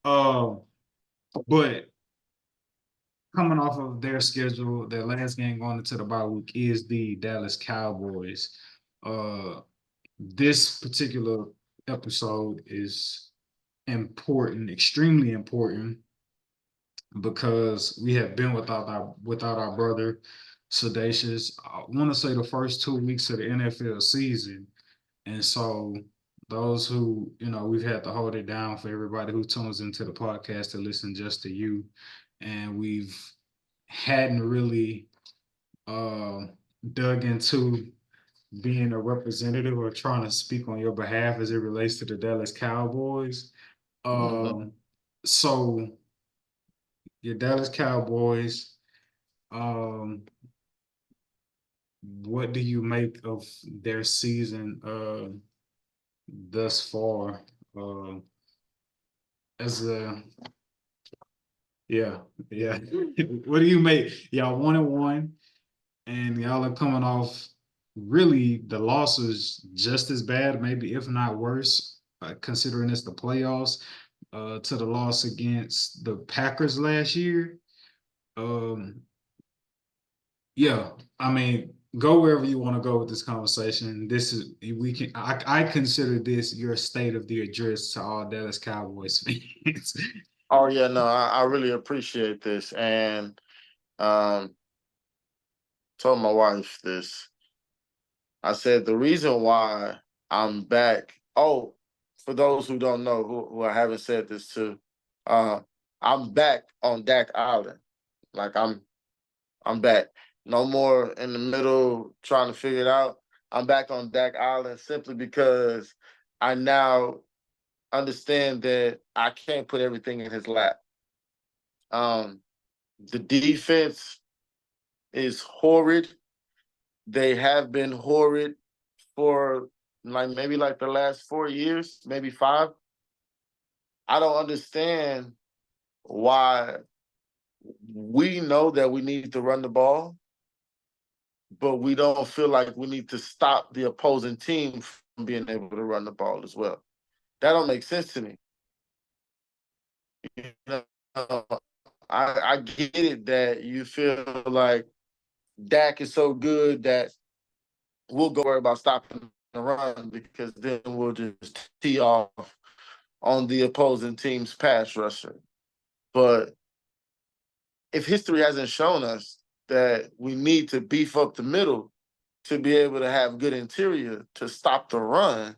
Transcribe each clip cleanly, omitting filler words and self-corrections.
Um, but coming off of their schedule, their last game going into the bye week is the Dallas Cowboys. Uh, this particular episode is important, extremely important, because we have been without our brother Sedacious. I want to say the first 2 weeks of the NFL season, and so those who we've had to hold it down for everybody who tunes into the podcast to listen just to you, and we've hadn't really uh, dug into being a representative or trying to speak on your behalf as it relates to the Dallas Cowboys. Mhm. Um, so your Dallas Cowboys, um, what do you make of their season thus far? Uh, as a yeah, yeah. What do you make? Y'all 1-1, and y'all are coming off really the losses just as bad, maybe if not worse, considering it's the playoffs. To the loss against the Packers last year. Um, yeah, I mean, go wherever you want to go with this conversation. This is we can. I consider this your state of the address to all Dallas Cowboys fans. Oh yeah, no, I really appreciate this, and um, told my wife this. I said the reason why I'm back. Oh, for those who don't know, who I haven't said this to, uh, I'm back on Dak Island. Like I'm back. No more in the middle trying to figure it out. I'm back on Dak Island simply because I now understand that I can't put everything in his lap. Um, the defense is horrid. They have been horrid for maybe like the last 4 years, maybe five. I don't understand why we know that we need to run the ball, but we don't feel like we need to stop the opposing team from being able to run the ball as well. That don't make sense to me. You know, I get it that you feel like Dak is so good that we'll go worry about stopping the run because then we'll just tee off on the opposing team's pass rusher. But if history hasn't shown us that we need to beef up the middle to be able to have good interior to stop the run,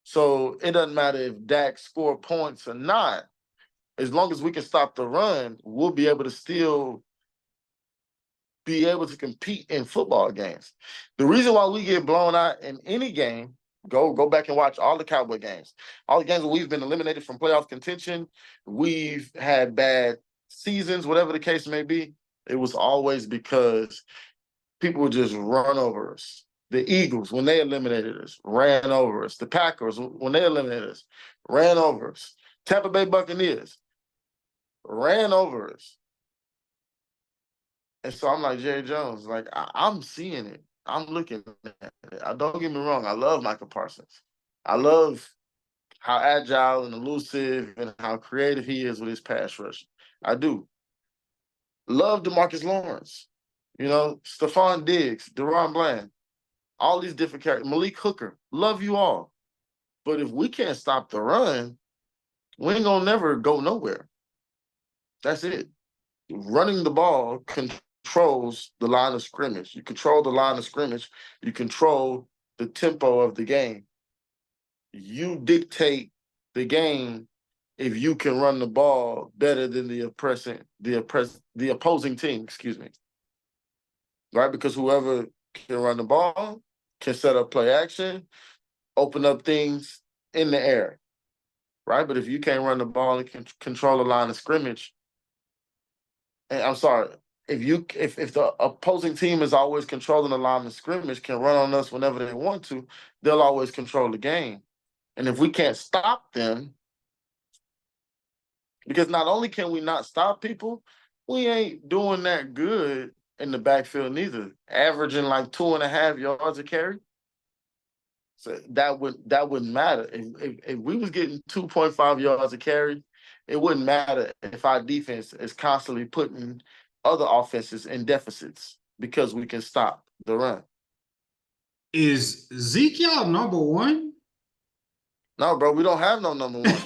so it doesn't matter if Dak score points or not. As long as we can stop the run, we'll be able to still be able to compete in football games. The reason why we get blown out in any game, go back and watch all the Cowboy games. All the games where we've been eliminated from playoff contention, we've had bad seasons, whatever the case may be. It was always because people would just run over us. The Eagles, when they eliminated us, ran over us. The Packers, when they eliminated us, ran over us. Tampa Bay Buccaneers ran over us. And so I'm like, Jerry Jones, like, I'm seeing it. I'm looking at it. Don't get me wrong. I love Michael Parsons. I love how agile and elusive and how creative he is with his pass rush. I do. Love DeMarcus Lawrence. You know, Stephon Diggs, Deron Bland, all these different characters. Malik Hooker. Love you all. But if we can't stop the run, we ain't gonna never go nowhere. That's it. Running the ball controls the line of scrimmage. You control the line of scrimmage. You control the tempo of the game. You dictate the game if you can run the ball better than the opposing team, excuse me. Right? Because whoever can run the ball can set up play action, open up things in the air. Right? But if you can't run the ball and can control the line of scrimmage, and I'm sorry, if the opposing team is always controlling the line of scrimmage, can run on us whenever they want to, they'll always control the game. And if we can't stop them, because not only can we not stop people, we ain't doing that good in the backfield neither. Averaging like 2.5 yards a carry. So that wouldn't matter. If we was getting 2.5 yards a carry it wouldn't matter if our defense is constantly putting other offenses in deficits because we can stop the run. Is Zeke y'all number one? No, bro, we don't have no number one.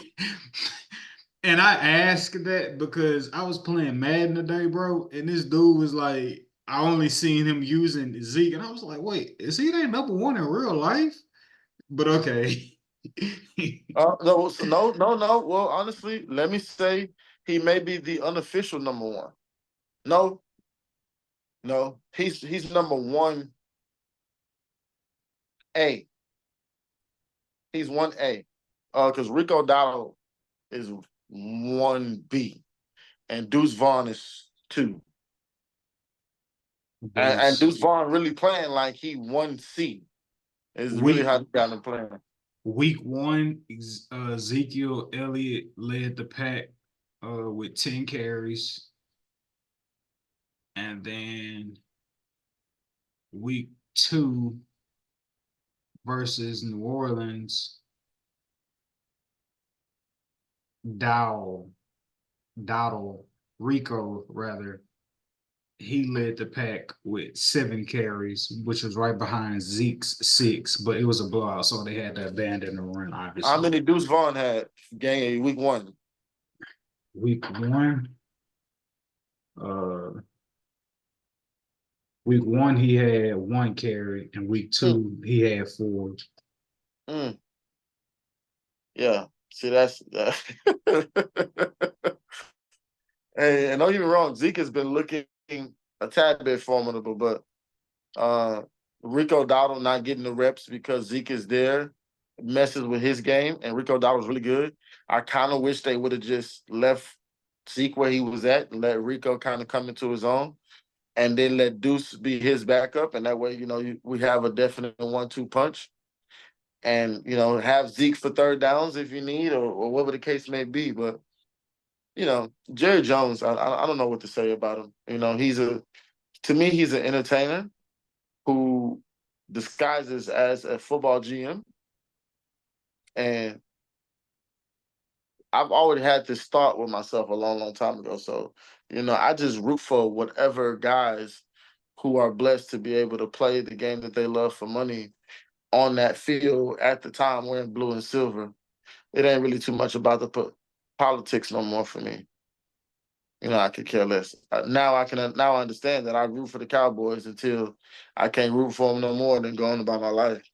And I asked that because I was playing Madden today, bro, and this dude was like, I only seen him using Zeke, and I was like, wait, is he that number one in real life? But okay. No, no, no, no. Well, honestly, let me say he may be the unofficial number one. No, no, he's number one A. He's one A. Because Rico Dowdle is one B, and Deuce Vaughn is two. And There's Deuce Vaughn really playing like he one C. Is really week how he got him playing. week one, Ezekiel Elliott led the pack with 10 carries. And then week two versus New Orleans, Dowell, Dowdle, Rico rather, he led the pack with 7 carries, which was right behind Zeke's 6, but it was a blowout, so they had to abandon the run, How obviously. many Deuce Vaughn had game week one? Week one, uh, week one he had 1 carry, and week Mm, two he had 4. mm. Yeah. See, that's hey, and don't get me wrong, Zeke has been looking a tad bit formidable, but Rico Dowdle not getting the reps because Zeke is there messes with his game, and Rico Dowdle's really good. I kind of wish they would have just left Zeke where he was at and let Rico kind of come into his own, and then let Deuce be his backup, and that way, we have a definite 1-2 punch, and have Zeke for third downs if you need, or whatever the case may be. But Jerry Jones, I don't know what to say about him. To me, he's an entertainer who disguises as a football GM. And I've already had this thought with myself a long, long time ago. So, I just root for whatever guys who are blessed to be able to play the game that they love for money on that field at the time wearing blue and silver. It ain't really too much about the politics no more for me. I could care less. Now I understand that I root for the Cowboys until I can't root for them no more, than go on about my life.